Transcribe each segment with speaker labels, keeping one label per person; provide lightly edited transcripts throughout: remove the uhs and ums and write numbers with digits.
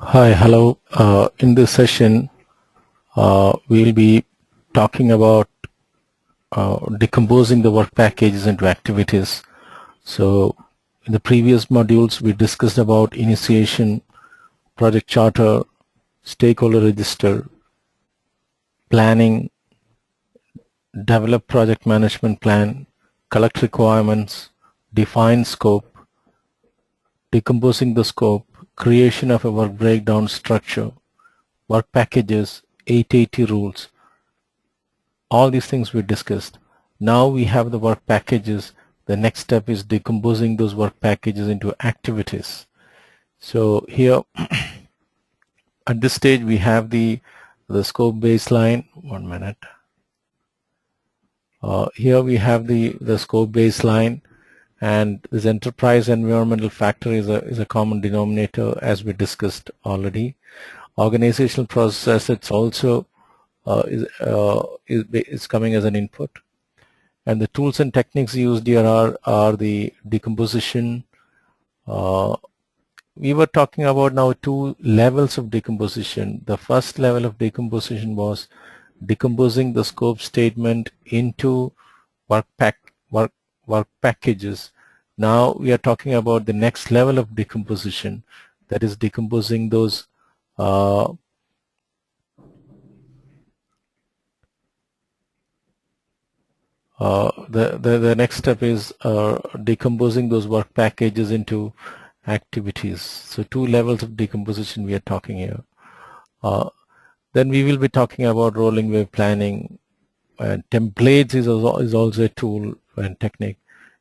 Speaker 1: Hi, hello. In this session, we'll be talking about decomposing the work packages into activities. So, in the previous modules, we discussed about initiation, project charter, stakeholder register, planning, develop project management plan, collect requirements, define scope, decomposing the scope, creation of a work breakdown structure, work packages, 880 rules. All these things we discussed. Now we have the work packages. The next step is decomposing those work packages into activities. So here at this stage we have the scope baseline. 1 minute. Here we have the scope baseline, and this enterprise environmental factor is a common denominator, as we discussed already. Organizational process assets also is coming as an input. And the tools and techniques used here are the decomposition. We were talking about now two levels of decomposition. The first level of decomposition was decomposing the scope statement into work packages. Now we are talking about the next level of decomposition, that is decomposing those the next step is decomposing those work packages into activities. So two levels of decomposition we are talking here. Then we will be talking about rolling wave planning, and templates is also a tool and technique,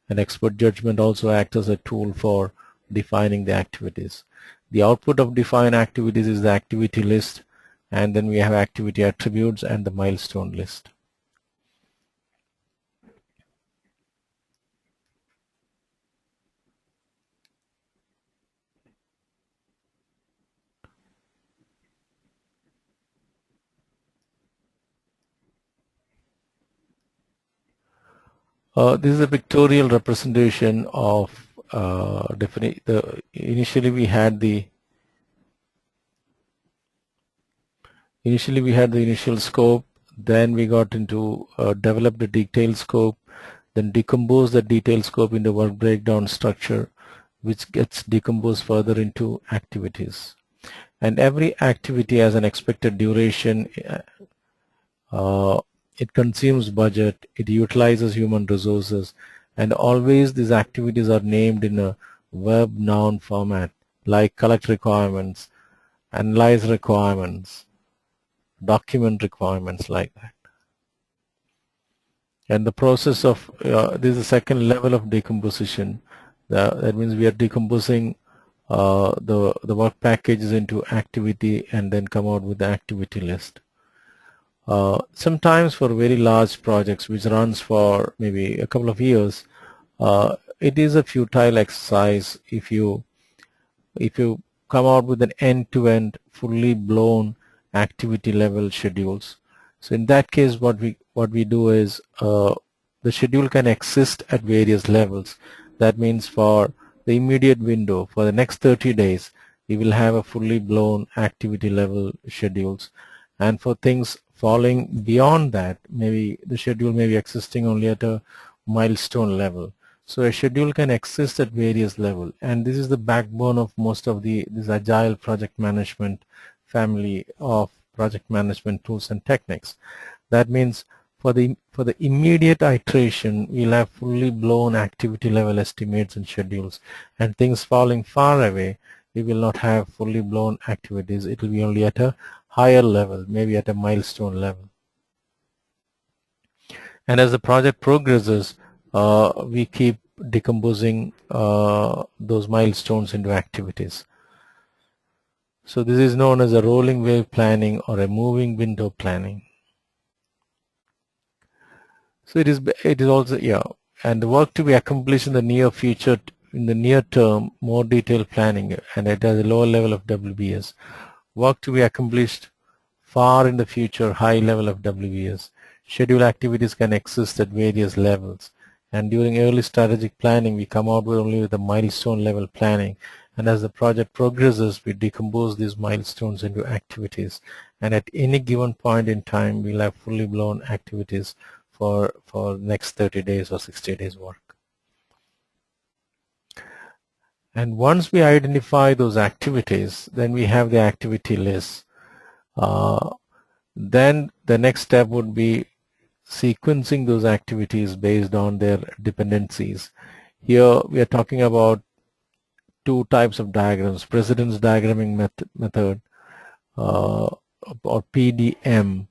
Speaker 1: and expert judgment also acts as a tool for defining the activities. The output of defined activities is the activity list, and then we have activity attributes and the milestone list. This is a pictorial representation of initially we had the initial scope, then we got into develop the detailed scope, then decompose the detailed scope into work breakdown structure, which gets decomposed further into activities. And every activity has an expected duration. It consumes budget, it utilizes human resources, and always these activities are named in a verb noun format, like collect requirements, analyze requirements, document requirements, like that. And the process of this is the second level of decomposition. That means we are decomposing the work packages into activity and then come out with the activity list. Sometimes for very large projects which runs for maybe a couple of years, it is a futile exercise if you come out with an end-to-end fully blown activity level schedules. So in that case what we do is the schedule can exist at various levels. That means for the immediate window, for the next 30 days, we will have a fully blown activity level schedules, and for things falling beyond that, maybe the schedule may be existing only at a milestone level. So a schedule can exist at various levels, and this is the backbone of most of this agile project management family of project management tools and techniques. That means for the immediate iteration, we'll have fully blown activity level estimates and schedules, and things falling far away, we will not have fully blown activities. It will be only at a higher level, maybe at a milestone level. And as the project progresses, we keep decomposing those milestones into activities. So this is known as a rolling wave planning or a moving window planning. So it is also, yeah, and the work to be accomplished in the near future, in the near term, more detailed planning, and it has a lower level of WBS. Work to be accomplished far in the future, high level of WBS. Schedule activities can exist at various levels, and during early strategic planning we come out with only with a milestone level planning, and as the project progresses, we decompose these milestones into activities, and at any given point in time we'll have fully blown activities for next 30 days or 60 days work. And once we identify those activities, then we have the activity list. Then the next step would be sequencing those activities based on their dependencies. Here we are talking about two types of diagrams: precedence diagramming method or PDM,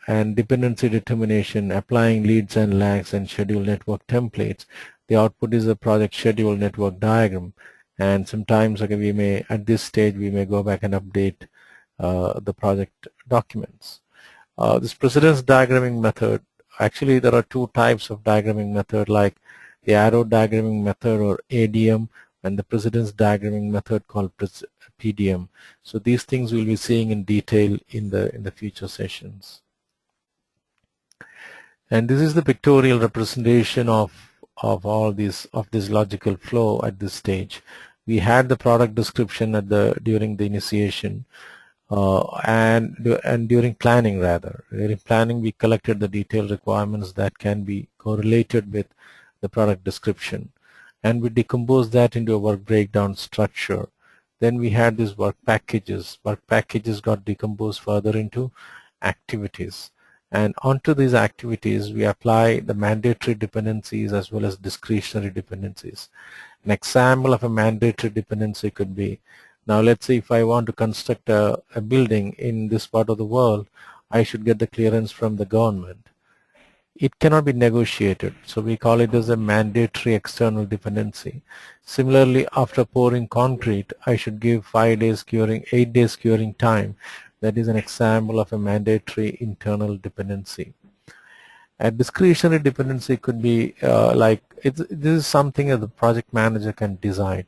Speaker 1: and dependency determination, applying leads and lags and schedule network templates. The output is a project schedule network diagram, and sometimes we may, at this stage, we may go back and update the project documents. This precedence diagramming method, actually there are two types of diagramming method, like the arrow diagramming method or ADM, and the precedence diagramming method called PDM. So these things we'll be seeing in detail in the future sessions. And this is the pictorial representation of all these, of this logical flow at this stage. We had the product description during the initiation, and during planning rather. During planning we collected the detailed requirements that can be correlated with the product description, and we decomposed that into a work breakdown structure. Then we had these work packages. Work packages got decomposed further into activities, and onto these activities we apply the mandatory dependencies as well as discretionary dependencies. An example of a mandatory dependency could be, now let's say if I want to construct a building in this part of the world, I should get the clearance from the government. It cannot be negotiated, so we call it as a mandatory external dependency. Similarly, after pouring concrete, I should give 5 days curing, 8 days curing time. That is an example of a mandatory internal dependency. A discretionary dependency could be this is something that the project manager can decide.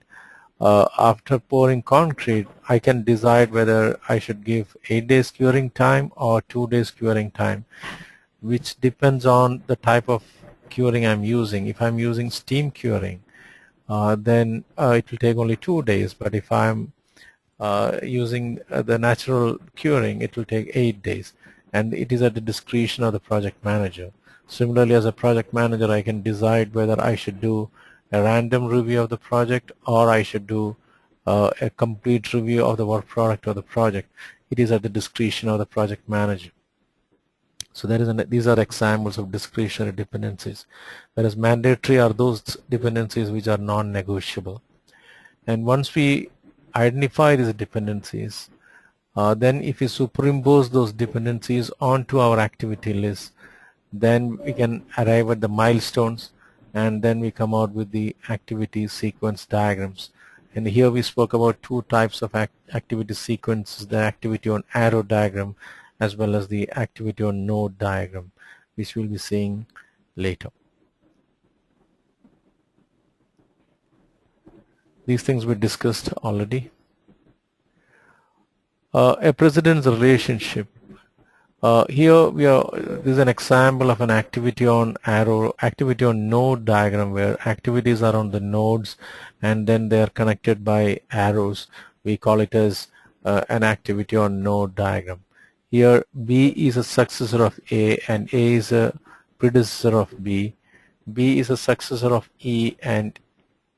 Speaker 1: After pouring concrete, I can decide whether I should give 8 days curing time or 2 days curing time, which depends on the type of curing I'm using. If I'm using steam curing, then it will take only 2 days, but if I'm using the natural curing, it will take 8 days, and it is at the discretion of the project manager. Similarly, as a project manager, I can decide whether I should do a random review of the project or I should do a complete review of the work product of the project. It is at the discretion of the project manager. So these are examples of discretionary dependencies, whereas mandatory are those dependencies which are non-negotiable. And once we identify these dependencies, then if we superimpose those dependencies onto our activity list, then we can arrive at the milestones, and then we come out with the activity sequence diagrams. And here we spoke about two types of activity sequences: the activity on arrow diagram as well as the activity on node diagram, which we'll be seeing later. These things we discussed already. A precedence relationship. Here this is an example of an activity on node diagram, where activities are on the nodes and then they are connected by arrows. We call it as an activity on node diagram. Here B is a successor of A and A is a predecessor of B. B is a successor of E and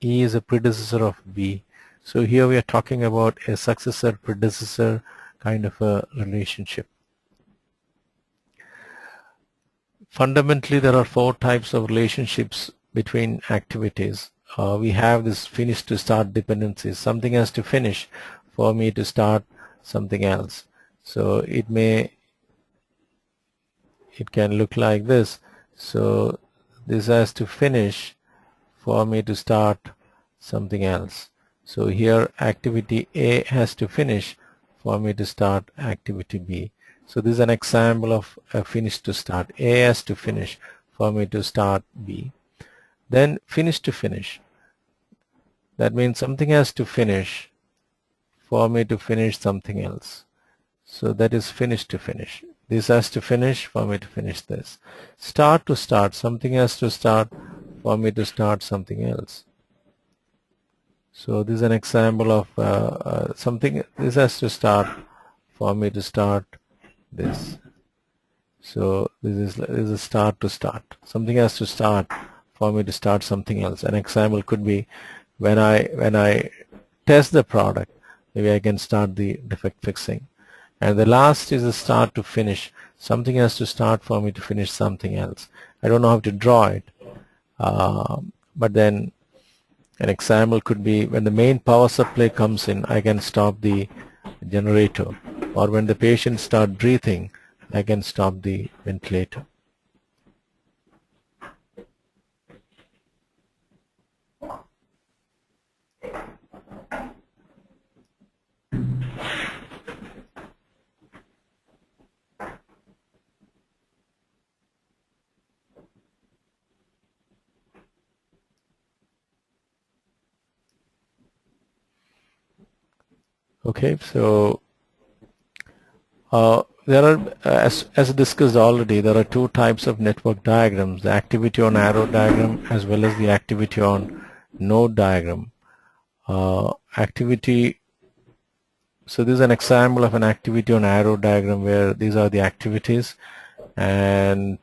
Speaker 1: E is a predecessor of B. So here we are talking about a successor-predecessor kind of a relationship. Fundamentally, there are 4 types of relationships between activities. We have this finish to start dependencies. Something has to finish for me to start something else. So it can look like this. So this has to finish for me to start something else. So here activity A has to finish for me to start activity B. So this is an example of a finish to start. A has to finish for me to start B. Then finish to finish. That means something has to finish for me to finish something else. So that is finish to finish. This has to finish for me to finish this. Start to start. Something has to start for me to start something else. So this is an example of something. This has to start for me to start this. So this is a start to start. Something has to start for me to start something else. An example could be when I test the product, maybe I can start the defect fixing. And the last is the start to finish. Something has to start for me to finish something else. I don't know how to draw it, but then an example could be when the main power supply comes in, I can stop the generator, or when the patient start breathing, I can stop the ventilator. Okay, so there are, as discussed already, there are two types of network diagrams, the activity on arrow diagram as well as the activity on node diagram. Activity, so this is an example of an activity on arrow diagram where these are the activities and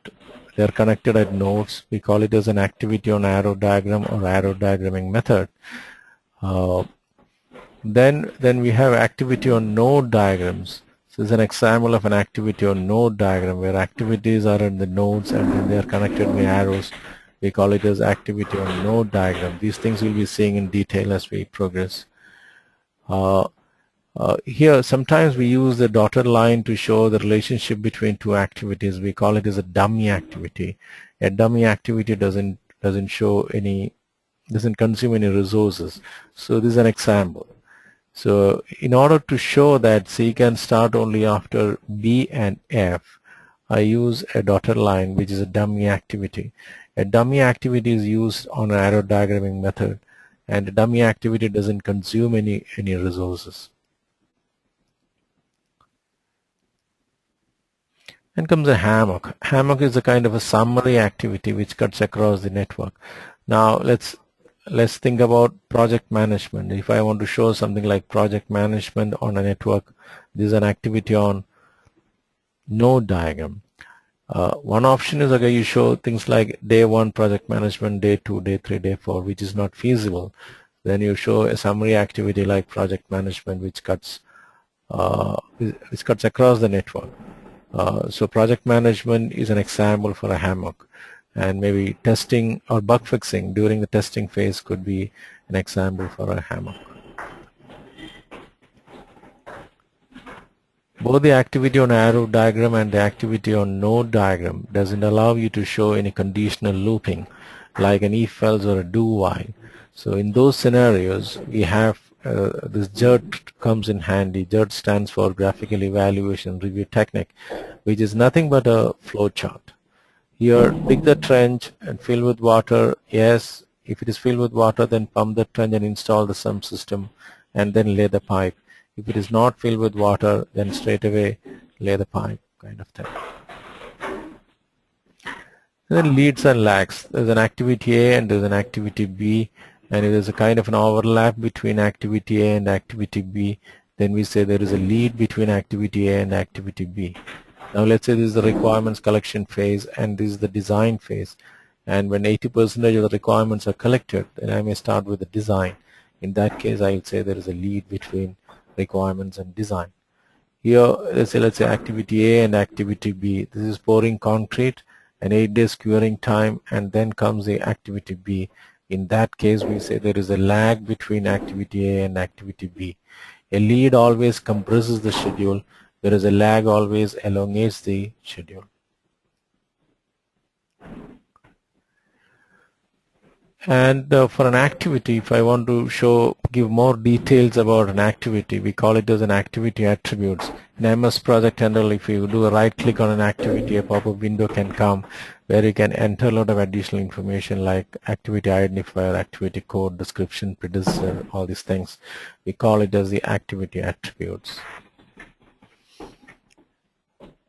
Speaker 1: they are connected at nodes. We call it as an activity on arrow diagram or arrow diagramming method. Then we have activity on node diagrams. So this is an example of an activity on node diagram where activities are in the nodes and then they are connected by arrows. We call it as activity on node diagram. These things we'll be seeing in detail as we progress. Here sometimes we use the dotted line to show the relationship between two activities. We call it as a dummy activity. A dummy activity doesn't consume any resources. So this is an example. So in order to show that C can start only after B and F, I use a dotted line, which is a dummy activity. A dummy activity is used on an arrow diagramming method, and a dummy activity doesn't consume any resources. Then comes a hammock. Hammock is a kind of a summary activity which cuts across the network. Now let's think about project management. If I want to show something like project management on a network, this is an activity on node diagram. One option is, okay, you show things like day 1 project management, day 2, day 3, day 4, which is not feasible. Then you show a summary activity like project management, which cuts across the network. So project management is an example for a hammock, and maybe testing or bug fixing during the testing phase could be an example for a hammock. Both the activity on arrow diagram and the activity on node diagram doesn't allow you to show any conditional looping like an if else or a do while. So in those scenarios we have this GERT comes in handy. GERT stands for Graphical Evaluation Review Technique, which is nothing but a flow chart. Here, dig the trench and fill with water. Yes, if it is filled with water, then pump the trench and install the sump system and then lay the pipe. If it is not filled with water, then straight away lay the pipe, kind of thing. And then leads and lags. There's an activity A and there's an activity B, and if there's a kind of an overlap between activity A and activity B, then we say there is a lead between activity A and activity B. Now let's say this is the requirements collection phase and this is the design phase, and when 80% of the requirements are collected, then I may start with the design. In that case I would say there is a lead between requirements and design. Here let's say activity A and activity B. This is pouring concrete, an 8 days curing time, and then comes the activity B. In that case we say there is a lag between activity A and activity B. A lead always compresses the schedule, whereas a lag always elongates the schedule. And for an activity, if I want to give more details about an activity, we call it as an activity attributes. In MS Project Handle, if you do a right click on an activity, a pop-up window can come where you can enter a lot of additional information like activity identifier, activity code, description, predecessor, all these things. We call it as the activity attributes.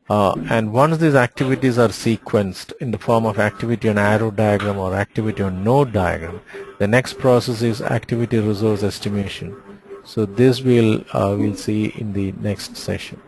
Speaker 1: And once these activities are sequenced in the form of activity on arrow diagram or activity on node diagram, the next process is activity resource estimation. So this we'll see in the next session.